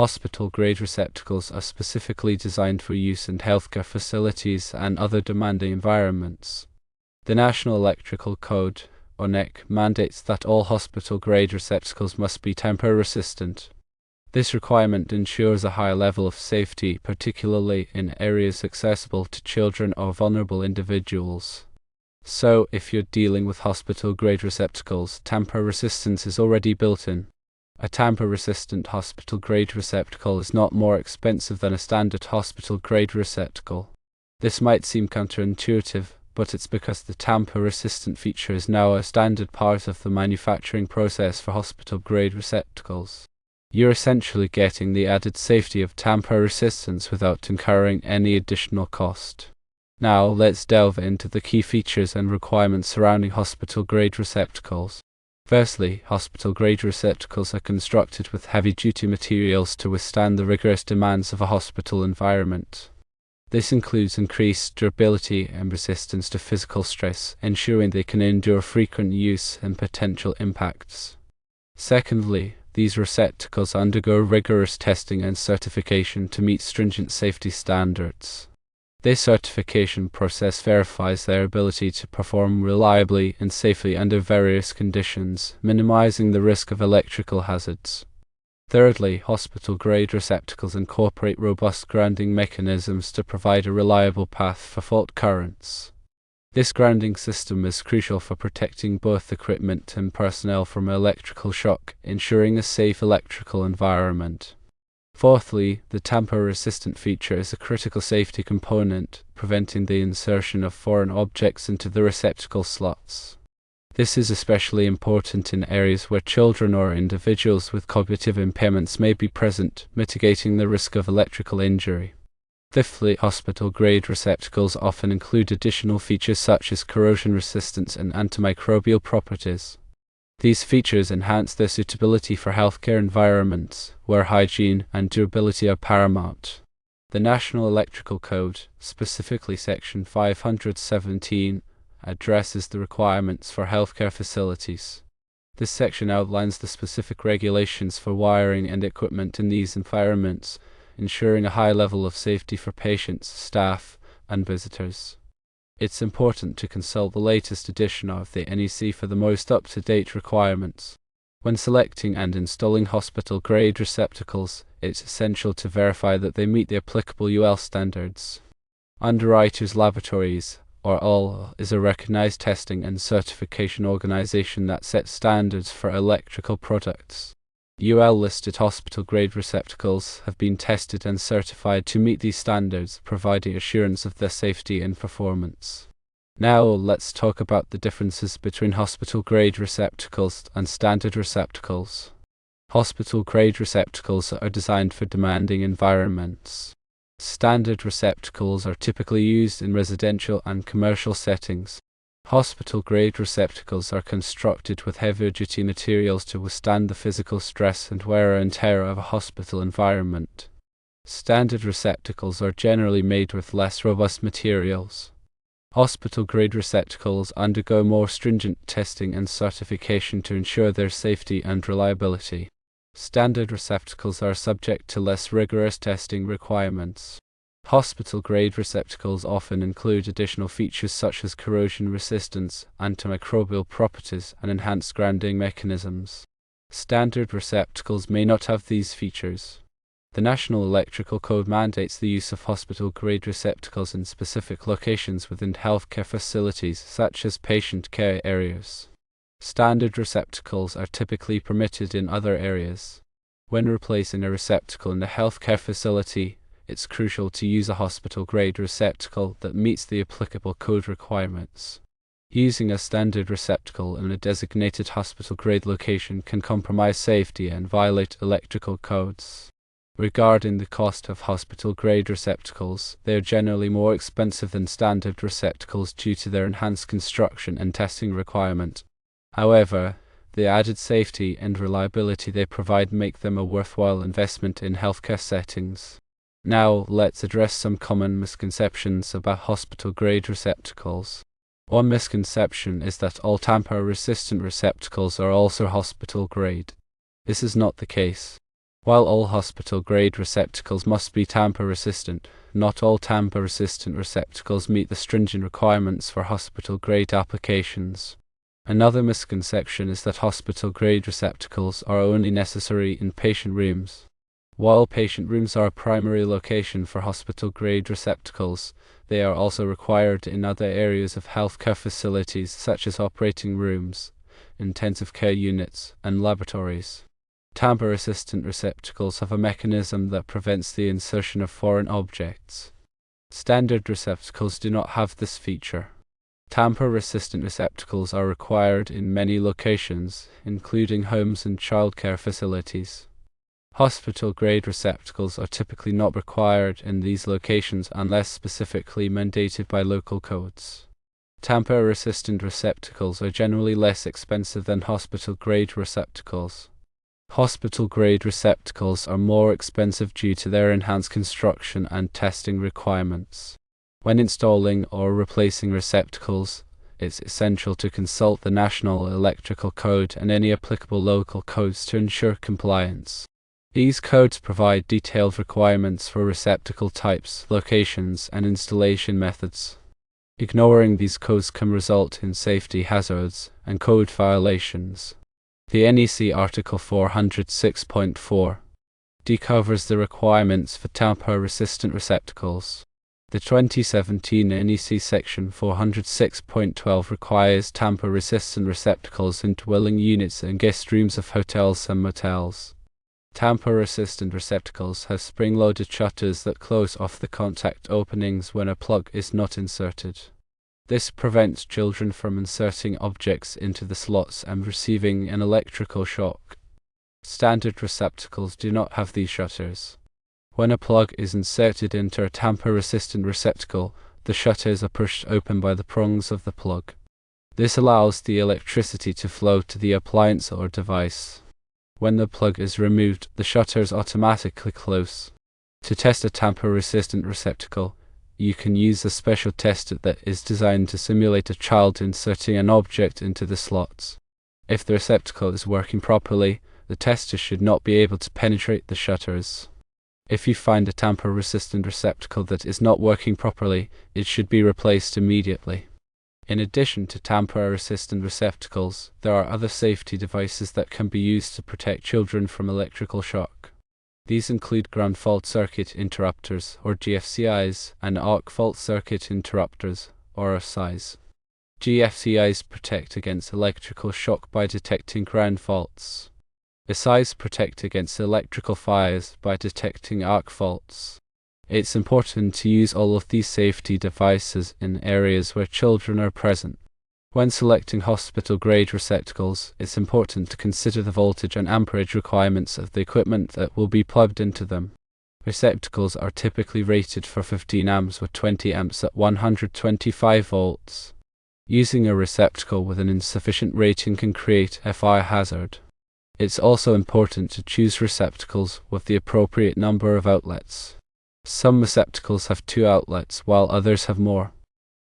Hospital-grade receptacles are specifically designed for use in healthcare facilities and other demanding environments. The National Electrical Code, or NEC, mandates that all hospital-grade receptacles must be tamper-resistant. This requirement ensures a high level of safety, particularly in areas accessible to children or vulnerable individuals. So, if you're dealing with hospital-grade receptacles, tamper resistance is already built in. A tamper-resistant hospital-grade receptacle is not more expensive than a standard hospital-grade receptacle. This might seem counterintuitive, but it's because the tamper-resistant feature is now a standard part of the manufacturing process for hospital-grade receptacles. You're essentially getting the added safety of tamper resistance without incurring any additional cost. Now, let's delve into the key features and requirements surrounding hospital-grade receptacles. Firstly, hospital-grade receptacles are constructed with heavy-duty materials to withstand the rigorous demands of a hospital environment. This includes increased durability and resistance to physical stress, ensuring they can endure frequent use and potential impacts. Secondly, these receptacles undergo rigorous testing and certification to meet stringent safety standards. This certification process verifies their ability to perform reliably and safely under various conditions, minimizing the risk of electrical hazards. Thirdly, hospital-grade receptacles incorporate robust grounding mechanisms to provide a reliable path for fault currents. This grounding system is crucial for protecting both equipment and personnel from electrical shock, ensuring a safe electrical environment. Fourthly, the tamper-resistant feature is a critical safety component, preventing the insertion of foreign objects into the receptacle slots. This is especially important in areas where children or individuals with cognitive impairments may be present, mitigating the risk of electrical injury. Fifthly, hospital-grade receptacles often include additional features such as corrosion resistance and antimicrobial properties. These features enhance their suitability for healthcare environments, where hygiene and durability are paramount. The National Electrical Code, specifically Section 517, addresses the requirements for healthcare facilities. This section outlines the specific regulations for wiring and equipment in these environments, ensuring a high level of safety for patients, staff, and visitors. It's important to consult the latest edition of the NEC for the most up-to-date requirements. When selecting and installing hospital-grade receptacles, it's essential to verify that they meet the applicable UL standards. Underwriters Laboratories, or UL, is a recognized testing and certification organization that sets standards for electrical products. UL-listed hospital-grade receptacles have been tested and certified to meet these standards, providing assurance of their safety and performance. Now let's talk about the differences between hospital-grade receptacles and standard receptacles. Hospital-grade receptacles are designed for demanding environments. Standard receptacles are typically used in residential and commercial settings. Hospital-grade receptacles are constructed with heavier-duty materials to withstand the physical stress and wear and tear of a hospital environment. Standard receptacles are generally made with less robust materials. Hospital-grade receptacles undergo more stringent testing and certification to ensure their safety and reliability. Standard receptacles are subject to less rigorous testing requirements. Hospital-grade receptacles often include additional features such as corrosion resistance, antimicrobial properties, and enhanced grounding mechanisms. Standard receptacles may not have these features. The National Electrical Code mandates the use of hospital-grade receptacles in specific locations within healthcare facilities, such as patient care areas. Standard receptacles are typically permitted in other areas. When replacing a receptacle in a healthcare facility, it's crucial to use a hospital-grade receptacle that meets the applicable code requirements. Using a standard receptacle in a designated hospital-grade location can compromise safety and violate electrical codes. Regarding the cost of hospital-grade receptacles, they are generally more expensive than standard receptacles due to their enhanced construction and testing requirement. However, the added safety and reliability they provide make them a worthwhile investment in healthcare settings. Now, let's address some common misconceptions about hospital-grade receptacles. One misconception is that all tamper-resistant receptacles are also hospital-grade. This is not the case. While all hospital-grade receptacles must be tamper-resistant, not all tamper-resistant receptacles meet the stringent requirements for hospital-grade applications. Another misconception is that hospital-grade receptacles are only necessary in patient rooms. While patient rooms are a primary location for hospital-grade receptacles, they are also required in other areas of healthcare facilities such as operating rooms, intensive care units, and laboratories. Tamper-resistant receptacles have a mechanism that prevents the insertion of foreign objects. Standard receptacles do not have this feature. Tamper-resistant receptacles are required in many locations, including homes and childcare facilities. Hospital-grade receptacles are typically not required in these locations unless specifically mandated by local codes. Tamper-resistant receptacles are generally less expensive than hospital-grade receptacles. Hospital-grade receptacles are more expensive due to their enhanced construction and testing requirements. When installing or replacing receptacles, it's essential to consult the National Electrical Code and any applicable local codes to ensure compliance. These codes provide detailed requirements for receptacle types, locations, and installation methods. Ignoring these codes can result in safety hazards and code violations. The NEC Article 406.4 covers the requirements for tamper-resistant receptacles. The 2017 NEC Section 406.12 requires tamper-resistant receptacles in dwelling units and guest rooms of hotels and motels. Tamper-resistant receptacles have spring-loaded shutters that close off the contact openings when a plug is not inserted. This prevents children from inserting objects into the slots and receiving an electrical shock. Standard receptacles do not have these shutters. When a plug is inserted into a tamper-resistant receptacle, the shutters are pushed open by the prongs of the plug. This allows the electricity to flow to the appliance or device. When the plug is removed, the shutters automatically close. To test a tamper-resistant receptacle, you can use a special tester that is designed to simulate a child inserting an object into the slots. If the receptacle is working properly, the tester should not be able to penetrate the shutters. If you find a tamper-resistant receptacle that is not working properly, it should be replaced immediately. In addition to tamper-resistant receptacles, there are other safety devices that can be used to protect children from electrical shock. These include ground fault circuit interrupters, or GFCIs, and arc fault circuit interrupters, or RFCIs. GFCIs protect against electrical shock by detecting ground faults. RFCIs protect against electrical fires by detecting arc faults. It's important to use all of these safety devices in areas where children are present. When selecting hospital-grade receptacles, it's important to consider the voltage and amperage requirements of the equipment that will be plugged into them. Receptacles are typically rated for 15 amps with 20 amps at 125 volts. Using a receptacle with an insufficient rating can create a fire hazard. It's also important to choose receptacles with the appropriate number of outlets. Some receptacles have 2 outlets, while others have more.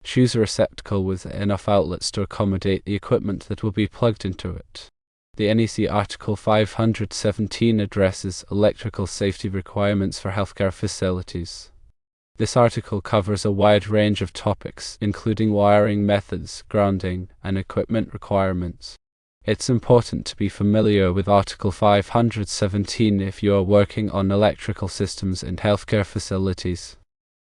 Choose a receptacle with enough outlets to accommodate the equipment that will be plugged into it. The NEC Article 517 addresses electrical safety requirements for healthcare facilities. This article covers a wide range of topics, including wiring methods, grounding, and equipment requirements. It's important to be familiar with Article 517 if you are working on electrical systems in healthcare facilities.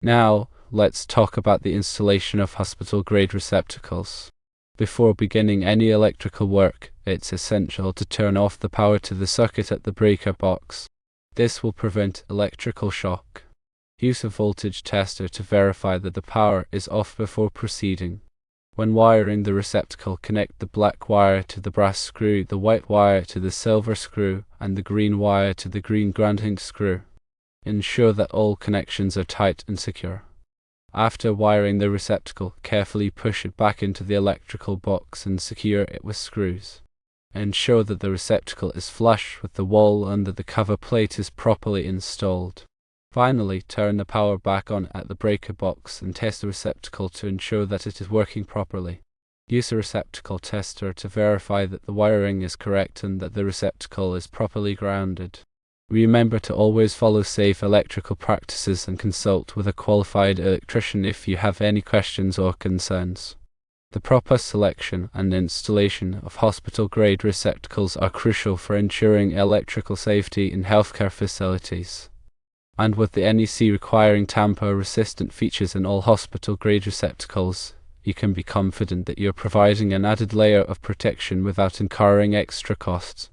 Now, let's talk about the installation of hospital-grade receptacles. Before beginning any electrical work, it's essential to turn off the power to the circuit at the breaker box. This will prevent electrical shock. Use a voltage tester to verify that the power is off before proceeding. When wiring the receptacle, connect the black wire to the brass screw, the white wire to the silver screw, and the green wire to the green grounding screw. Ensure that all connections are tight and secure. After wiring the receptacle, carefully push it back into the electrical box and secure it with screws. Ensure that the receptacle is flush with the wall under the cover plate is properly installed. Finally, turn the power back on at the breaker box and test the receptacle to ensure that it is working properly. Use a receptacle tester to verify that the wiring is correct and that the receptacle is properly grounded. Remember to always follow safe electrical practices and consult with a qualified electrician if you have any questions or concerns. The proper selection and installation of hospital-grade receptacles are crucial for ensuring electrical safety in healthcare facilities. And with the NEC requiring tamper-resistant features in all hospital-grade receptacles, you can be confident that you're providing an added layer of protection without incurring extra costs.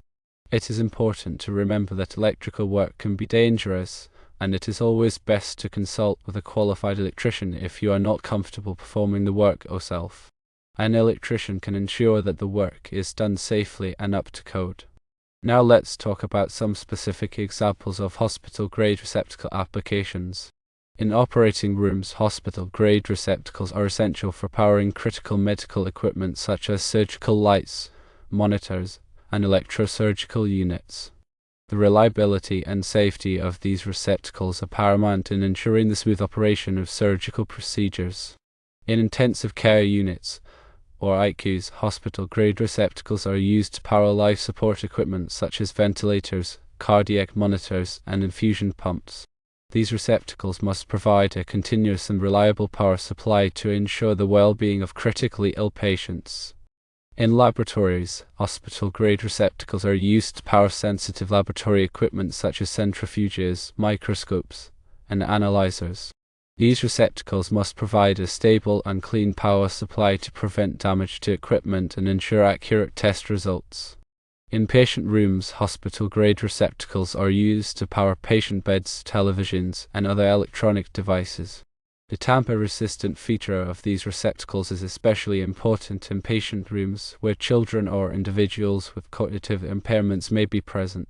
It is important to remember that electrical work can be dangerous, and it is always best to consult with a qualified electrician if you are not comfortable performing the work yourself. An electrician can ensure that the work is done safely and up to code. Now let's talk about some specific examples of hospital-grade receptacle applications. In operating rooms, hospital-grade receptacles are essential for powering critical medical equipment such as surgical lights, monitors, and electrosurgical units. The reliability and safety of these receptacles are paramount in ensuring the smooth operation of surgical procedures. In intensive care units, or ICUs, hospital-grade receptacles are used to power life support equipment such as ventilators, cardiac monitors, and infusion pumps. These receptacles must provide a continuous and reliable power supply to ensure the well-being of critically ill patients. In laboratories, hospital-grade receptacles are used to power sensitive laboratory equipment such as centrifuges, microscopes, and analyzers. These receptacles must provide a stable and clean power supply to prevent damage to equipment and ensure accurate test results. In patient rooms, hospital-grade receptacles are used to power patient beds, televisions, and other electronic devices. The tamper-resistant feature of these receptacles is especially important in patient rooms where children or individuals with cognitive impairments may be present.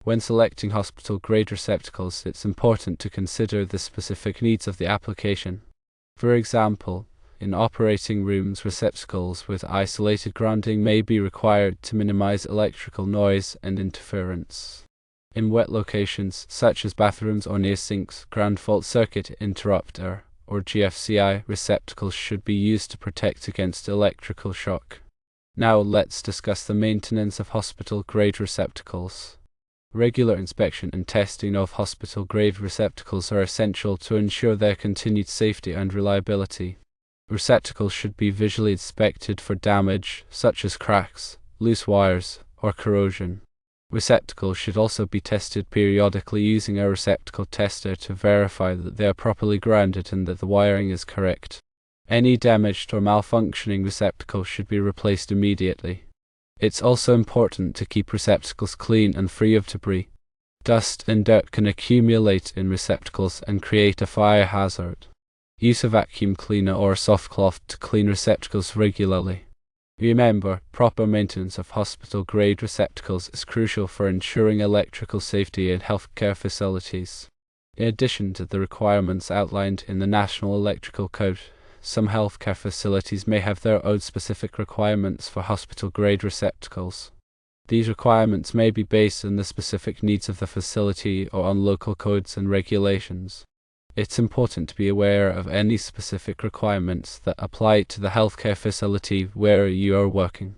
When selecting hospital-grade receptacles, it's important to consider the specific needs of the application. For example, in operating rooms, receptacles with isolated grounding may be required to minimize electrical noise and interference. In wet locations, such as bathrooms or near sinks, ground fault circuit interrupter or GFCI receptacles should be used to protect against electrical shock. Now let's discuss the maintenance of hospital-grade receptacles. Regular inspection and testing of hospital-grade receptacles are essential to ensure their continued safety and reliability. Receptacles should be visually inspected for damage, such as cracks, loose wires, or corrosion. Receptacles should also be tested periodically using a receptacle tester to verify that they are properly grounded and that the wiring is correct. Any damaged or malfunctioning receptacle should be replaced immediately. It's also important to keep receptacles clean and free of debris. Dust and dirt can accumulate in receptacles and create a fire hazard. Use a vacuum cleaner or a soft cloth to clean receptacles regularly. Remember, proper maintenance of hospital-grade receptacles is crucial for ensuring electrical safety in healthcare facilities. In addition to the requirements outlined in the National Electrical Code, some healthcare facilities may have their own specific requirements for hospital-grade receptacles. These requirements may be based on the specific needs of the facility or on local codes and regulations. It's important to be aware of any specific requirements that apply to the healthcare facility where you are working.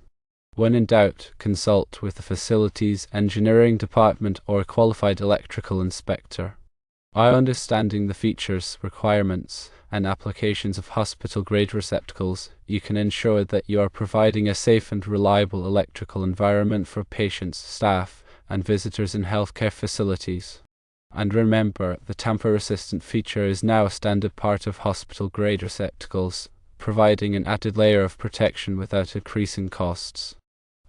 When in doubt, consult with the facility's engineering department or a qualified electrical inspector. By understanding the features, requirements, and applications of hospital-grade receptacles, you can ensure that you are providing a safe and reliable electrical environment for patients, staff, and visitors in healthcare facilities. And remember, the tamper-resistant feature is now a standard part of hospital-grade receptacles, providing an added layer of protection without increasing costs.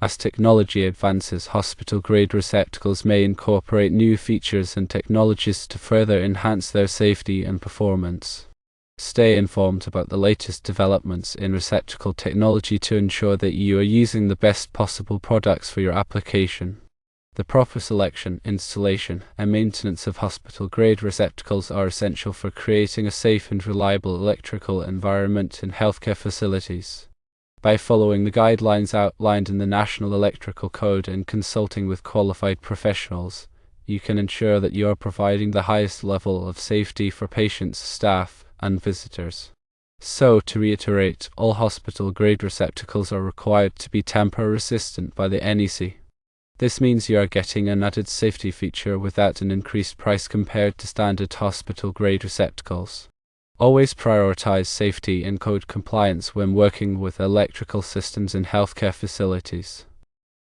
As technology advances, hospital-grade receptacles may incorporate new features and technologies to further enhance their safety and performance. Stay informed about the latest developments in receptacle technology to ensure that you are using the best possible products for your application. The proper selection, installation, and maintenance of hospital-grade receptacles are essential for creating a safe and reliable electrical environment in healthcare facilities. By following the guidelines outlined in the National Electrical Code and consulting with qualified professionals, you can ensure that you are providing the highest level of safety for patients, staff, and visitors. So, to reiterate, all hospital-grade receptacles are required to be tamper-resistant by the NEC. This means you are getting an added safety feature without an increased price compared to standard hospital-grade receptacles. Always prioritize safety and code compliance when working with electrical systems in healthcare facilities.